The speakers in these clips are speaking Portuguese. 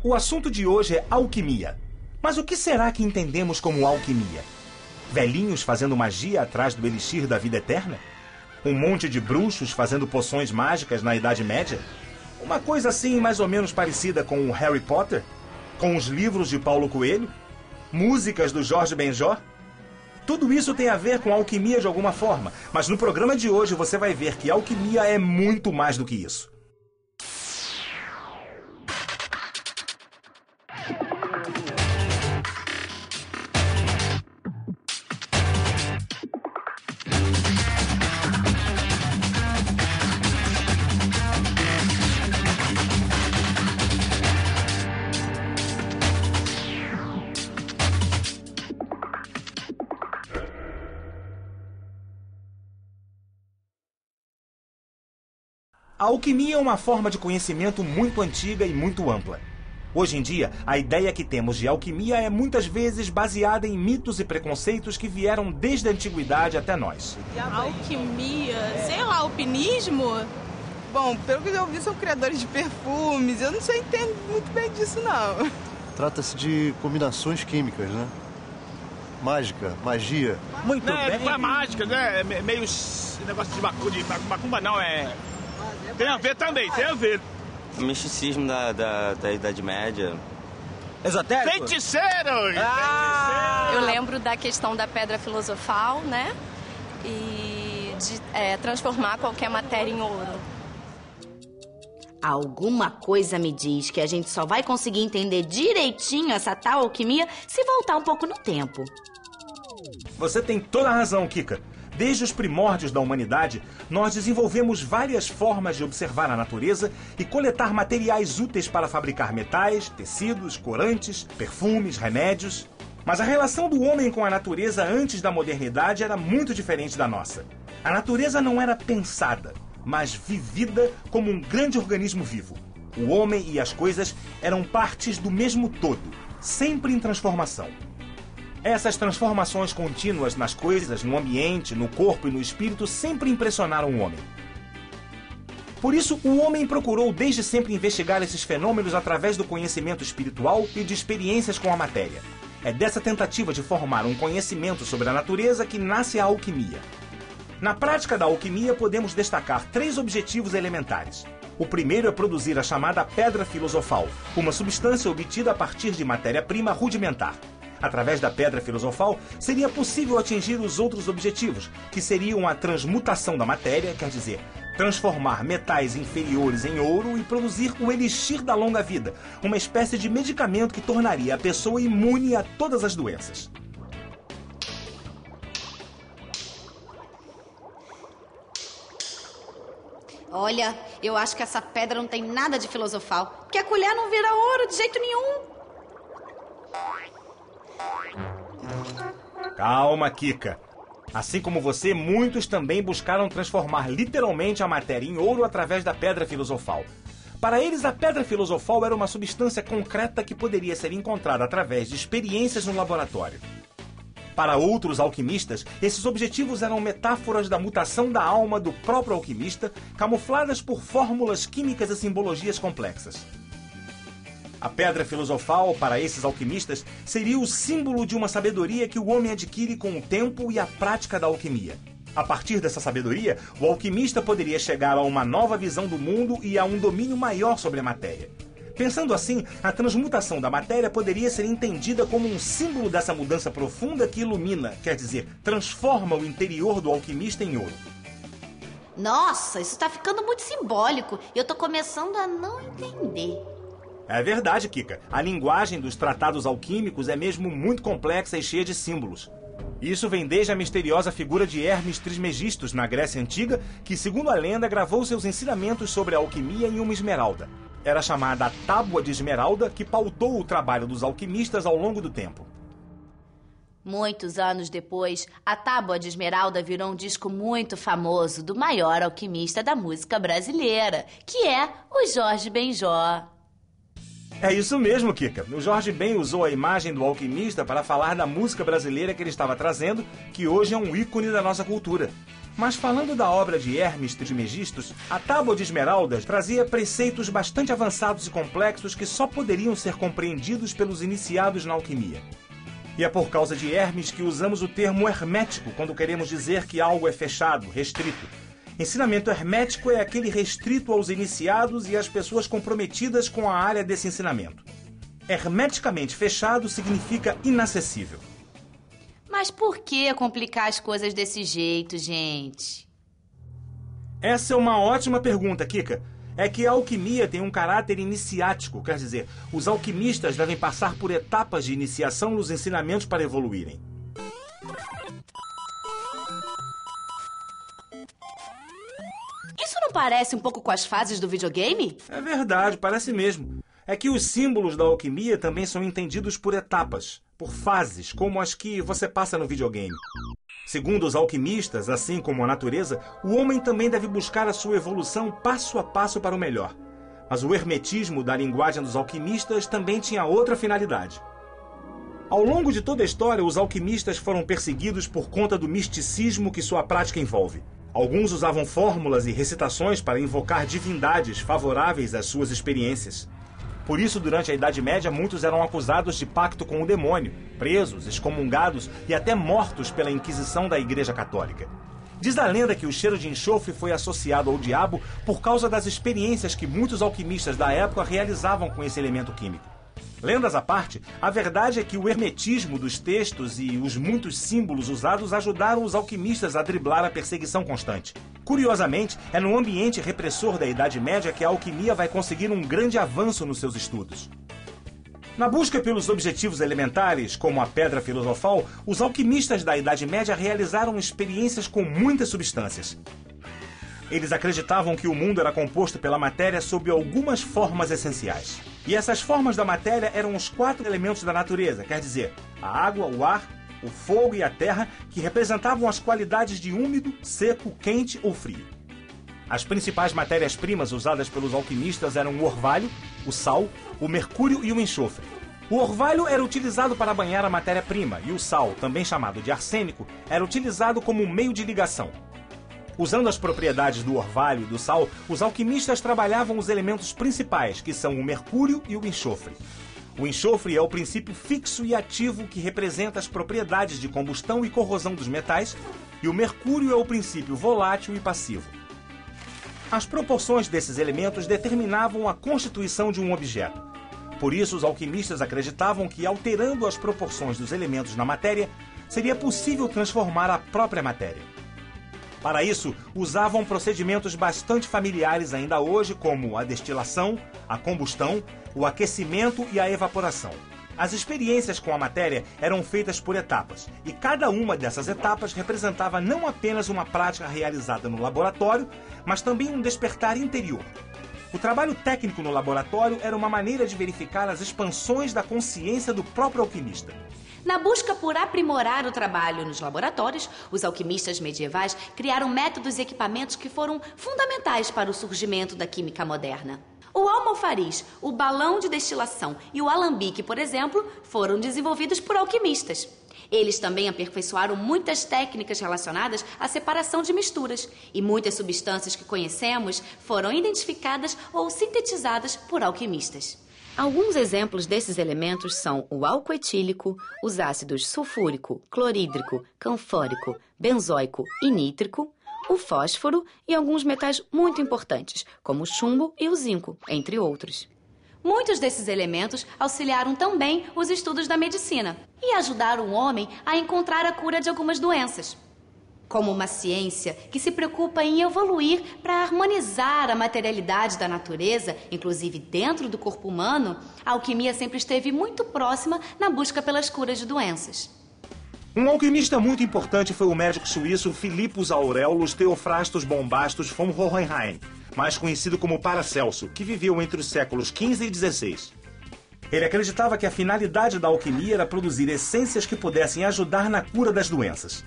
O assunto de hoje é alquimia. Mas o que será que entendemos como alquimia? Velhinhos fazendo magia atrás do elixir da vida eterna? Um monte de bruxos fazendo poções mágicas na Idade Média? Uma coisa assim mais ou menos parecida com o Harry Potter? Com os livros de Paulo Coelho? Músicas do Jorge Benjor? Tudo isso tem a ver com alquimia de alguma forma, mas no programa de hoje você vai ver que alquimia é muito mais do que isso. A alquimia é uma forma de conhecimento muito antiga e muito ampla. Hoje em dia, a ideia que temos de alquimia é muitas vezes baseada em mitos e preconceitos que vieram desde a antiguidade até nós. Alquimia? Sei lá, alpinismo? Bom, pelo que eu vi, são criadores de perfumes. Eu não sei entender muito bem disso, não. Trata-se de combinações químicas, né? Mágica, magia. Muito bem. Não é mágica, né? É meio negócio de macumba, não. Tem a ver também, tem a ver. O misticismo da Idade Média. Esotérico? Feiticeiros! Eu lembro da questão da pedra filosofal, né? E de transformar qualquer matéria em ouro. Alguma coisa me diz que a gente só vai conseguir entender direitinho essa tal alquimia se voltar um pouco no tempo. Você tem toda a razão, Kika. Desde os primórdios da humanidade, nós desenvolvemos várias formas de observar a natureza e coletar materiais úteis para fabricar metais, tecidos, corantes, perfumes, remédios. Mas a relação do homem com a natureza antes da modernidade era muito diferente da nossa. A natureza não era pensada, mas vivida como um grande organismo vivo. O homem e as coisas eram partes do mesmo todo, sempre em transformação. Essas transformações contínuas nas coisas, no ambiente, no corpo e no espírito sempre impressionaram o homem. Por isso, o homem procurou desde sempre investigar esses fenômenos através do conhecimento espiritual e de experiências com a matéria. É dessa tentativa de formar um conhecimento sobre a natureza que nasce a alquimia. Na prática da alquimia, podemos destacar 3 objetivos elementares. O primeiro é produzir a chamada pedra filosofal, uma substância obtida a partir de matéria-prima rudimentar. Através da pedra filosofal, seria possível atingir os outros objetivos, que seriam a transmutação da matéria, quer dizer, transformar metais inferiores em ouro e produzir o elixir da longa vida, uma espécie de medicamento que tornaria a pessoa imune a todas as doenças. Olha, eu acho que essa pedra não tem nada de filosofal, que a colher não vira ouro de jeito nenhum. Calma, Kika. Assim como você, muitos também buscaram transformar literalmente a matéria em ouro através da pedra filosofal. Para eles, a pedra filosofal era uma substância concreta que poderia ser encontrada através de experiências no laboratório. Para outros alquimistas, esses objetivos eram metáforas da mutação da alma do próprio alquimista, camufladas por fórmulas químicas e simbologias complexas. A pedra filosofal, para esses alquimistas, seria o símbolo de uma sabedoria que o homem adquire com o tempo e a prática da alquimia. A partir dessa sabedoria, o alquimista poderia chegar a uma nova visão do mundo e a um domínio maior sobre a matéria. Pensando assim, a transmutação da matéria poderia ser entendida como um símbolo dessa mudança profunda que ilumina, quer dizer, transforma o interior do alquimista em ouro. Nossa, isso tá ficando muito simbólico. Eu tô começando a não entender. É verdade, Kika. A linguagem dos tratados alquímicos é mesmo muito complexa e cheia de símbolos. Isso vem desde a misteriosa figura de Hermes Trismegistus na Grécia Antiga, que, segundo a lenda, gravou seus ensinamentos sobre a alquimia em uma esmeralda. Era chamada a Tábua de Esmeralda, que pautou o trabalho dos alquimistas ao longo do tempo. Muitos anos depois, a Tábua de Esmeralda virou um disco muito famoso do maior alquimista da música brasileira, que é o Jorge Benjor. É isso mesmo, Kika. O Jorge Ben usou a imagem do alquimista para falar da música brasileira que ele estava trazendo, que hoje é um ícone da nossa cultura. Mas falando da obra de Hermes Trismegistus, a Tábua de Esmeraldas trazia preceitos bastante avançados e complexos que só poderiam ser compreendidos pelos iniciados na alquimia. E é por causa de Hermes que usamos o termo hermético quando queremos dizer que algo é fechado, restrito. Ensinamento hermético é aquele restrito aos iniciados e às pessoas comprometidas com a área desse ensinamento. Hermeticamente fechado significa inacessível. Mas por que complicar as coisas desse jeito, gente? Essa é uma ótima pergunta, Kika. É que a alquimia tem um caráter iniciático, quer dizer, os alquimistas devem passar por etapas de iniciação nos ensinamentos para evoluírem. Isso não parece um pouco com as fases do videogame? É verdade, parece mesmo. É que os símbolos da alquimia também são entendidos por etapas, por fases, como as que você passa no videogame. Segundo os alquimistas, assim como a natureza, o homem também deve buscar a sua evolução passo a passo para o melhor. Mas o hermetismo da linguagem dos alquimistas também tinha outra finalidade. Ao longo de toda a história, os alquimistas foram perseguidos por conta do misticismo que sua prática envolve. Alguns usavam fórmulas e recitações para invocar divindades favoráveis às suas experiências. Por isso, durante a Idade Média, muitos eram acusados de pacto com o demônio, presos, excomungados e até mortos pela Inquisição da Igreja Católica. Diz a lenda que o cheiro de enxofre foi associado ao diabo por causa das experiências que muitos alquimistas da época realizavam com esse elemento químico. Lendas à parte, a verdade é que o hermetismo dos textos e os muitos símbolos usados ajudaram os alquimistas a driblar a perseguição constante. Curiosamente, é no ambiente repressor da Idade Média que a alquimia vai conseguir um grande avanço nos seus estudos. Na busca pelos objetivos elementares, como a pedra filosofal, os alquimistas da Idade Média realizaram experiências com muitas substâncias. Eles acreditavam que o mundo era composto pela matéria sob algumas formas essenciais. E essas formas da matéria eram os 4 elementos da natureza, quer dizer, a água, o ar, o fogo e a terra, que representavam as qualidades de úmido, seco, quente ou frio. As principais matérias-primas usadas pelos alquimistas eram o orvalho, o sal, o mercúrio e o enxofre. O orvalho era utilizado para banhar a matéria-prima e o sal, também chamado de arsênico, era utilizado como meio de ligação. Usando as propriedades do orvalho e do sal, os alquimistas trabalhavam os elementos principais, que são o mercúrio e o enxofre. O enxofre é o princípio fixo e ativo que representa as propriedades de combustão e corrosão dos metais, e o mercúrio é o princípio volátil e passivo. As proporções desses elementos determinavam a constituição de um objeto. Por isso, os alquimistas acreditavam que, alterando as proporções dos elementos na matéria, seria possível transformar a própria matéria. Para isso, usavam procedimentos bastante familiares ainda hoje, como a destilação, a combustão, o aquecimento e a evaporação. As experiências com a matéria eram feitas por etapas, e cada uma dessas etapas representava não apenas uma prática realizada no laboratório, mas também um despertar interior. O trabalho técnico no laboratório era uma maneira de verificar as expansões da consciência do próprio alquimista. Na busca por aprimorar o trabalho nos laboratórios, os alquimistas medievais criaram métodos e equipamentos que foram fundamentais para o surgimento da química moderna. O almofariz, o balão de destilação e o alambique, por exemplo, foram desenvolvidos por alquimistas. Eles também aperfeiçoaram muitas técnicas relacionadas à separação de misturas, e muitas substâncias que conhecemos foram identificadas ou sintetizadas por alquimistas. Alguns exemplos desses elementos são o álcool etílico, os ácidos sulfúrico, clorídrico, canfórico, benzoico e nítrico, o fósforo e alguns metais muito importantes, como o chumbo e o zinco, entre outros. Muitos desses elementos auxiliaram também os estudos da medicina e ajudaram o homem a encontrar a cura de algumas doenças. Como uma ciência que se preocupa em evoluir para harmonizar a materialidade da natureza, inclusive dentro do corpo humano, a alquimia sempre esteve muito próxima na busca pelas curas de doenças. Um alquimista muito importante foi o médico suíço Philippus Aurelius Theophrastus Bombastus von Hohenheim, mais conhecido como Paracelso, que viveu entre os séculos XV e XVI. Ele acreditava que a finalidade da alquimia era produzir essências que pudessem ajudar na cura das doenças.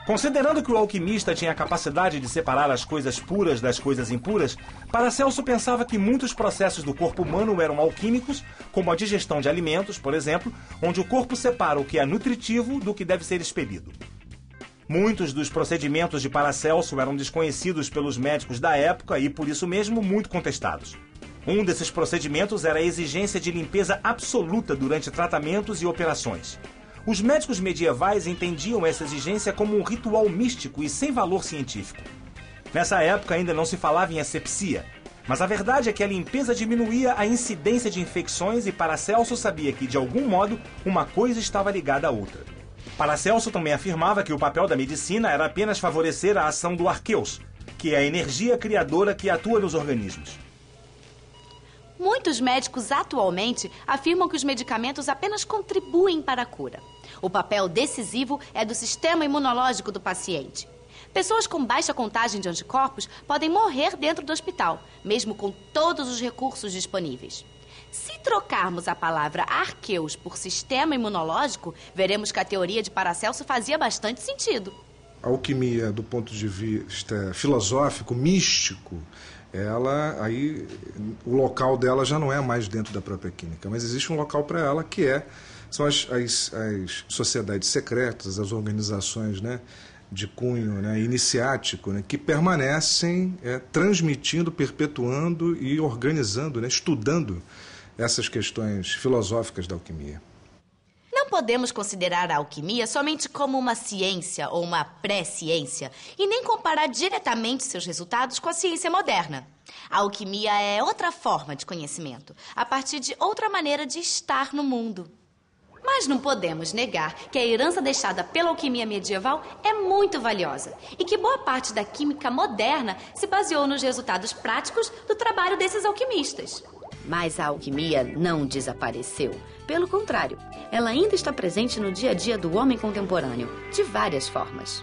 Considerando que o alquimista tinha a capacidade de separar as coisas puras das coisas impuras, Paracelso pensava que muitos processos do corpo humano eram alquímicos, como a digestão de alimentos, por exemplo, onde o corpo separa o que é nutritivo do que deve ser expelido. Muitos dos procedimentos de Paracelso eram desconhecidos pelos médicos da época e, por isso mesmo, muito contestados. Um desses procedimentos era a exigência de limpeza absoluta durante tratamentos e operações. Os médicos medievais entendiam essa exigência como um ritual místico e sem valor científico. Nessa época ainda não se falava em asepsia, mas a verdade é que a limpeza diminuía a incidência de infecções e Paracelso sabia que, de algum modo, uma coisa estava ligada à outra. Paracelso também afirmava que o papel da medicina era apenas favorecer a ação do arqueus, que é a energia criadora que atua nos organismos. Muitos médicos atualmente afirmam que os medicamentos apenas contribuem para a cura. O papel decisivo é do sistema imunológico do paciente. Pessoas com baixa contagem de anticorpos podem morrer dentro do hospital, mesmo com todos os recursos disponíveis. Se trocarmos a palavra arqueus por sistema imunológico, veremos que a teoria de Paracelso fazia bastante sentido. A alquimia, do ponto de vista filosófico, místico, o local dela já não é mais dentro da própria química, mas existe um local para ela que são as sociedades secretas, as organizações, né, de cunho, né, iniciático, né, que permanecem transmitindo, perpetuando e organizando, né, estudando essas questões filosóficas da alquimia. Não podemos considerar a alquimia somente como uma ciência ou uma pré-ciência e nem comparar diretamente seus resultados com a ciência moderna. A alquimia é outra forma de conhecimento, a partir de outra maneira de estar no mundo. Mas não podemos negar que a herança deixada pela alquimia medieval é muito valiosa e que boa parte da química moderna se baseou nos resultados práticos do trabalho desses alquimistas. Mas a alquimia não desapareceu. Pelo contrário, ela ainda está presente no dia a dia do homem contemporâneo, de várias formas.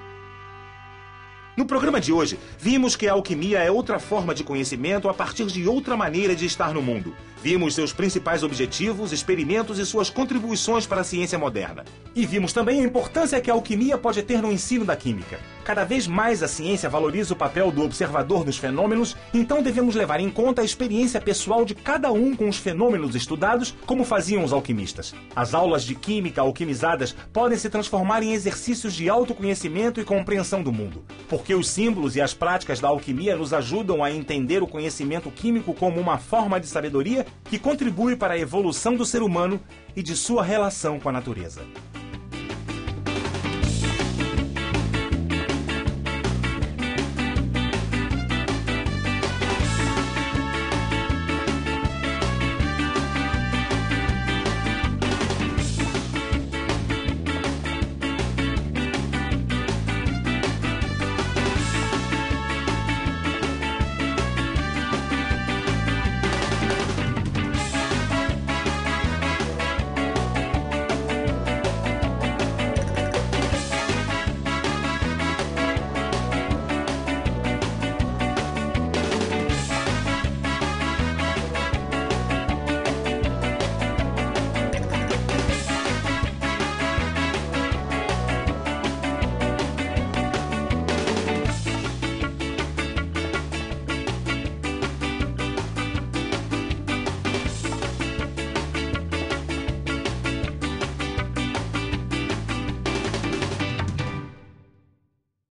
No programa de hoje, vimos que a alquimia é outra forma de conhecimento a partir de outra maneira de estar no mundo. Vimos seus principais objetivos, experimentos e suas contribuições para a ciência moderna. E vimos também a importância que a alquimia pode ter no ensino da química. Cada vez mais a ciência valoriza o papel do observador dos fenômenos, então devemos levar em conta a experiência pessoal de cada um com os fenômenos estudados, como faziam os alquimistas. As aulas de química alquimizadas podem se transformar em exercícios de autoconhecimento e compreensão do mundo, porque os símbolos e as práticas da alquimia nos ajudam a entender o conhecimento químico como uma forma de sabedoria que contribui para a evolução do ser humano e de sua relação com a natureza.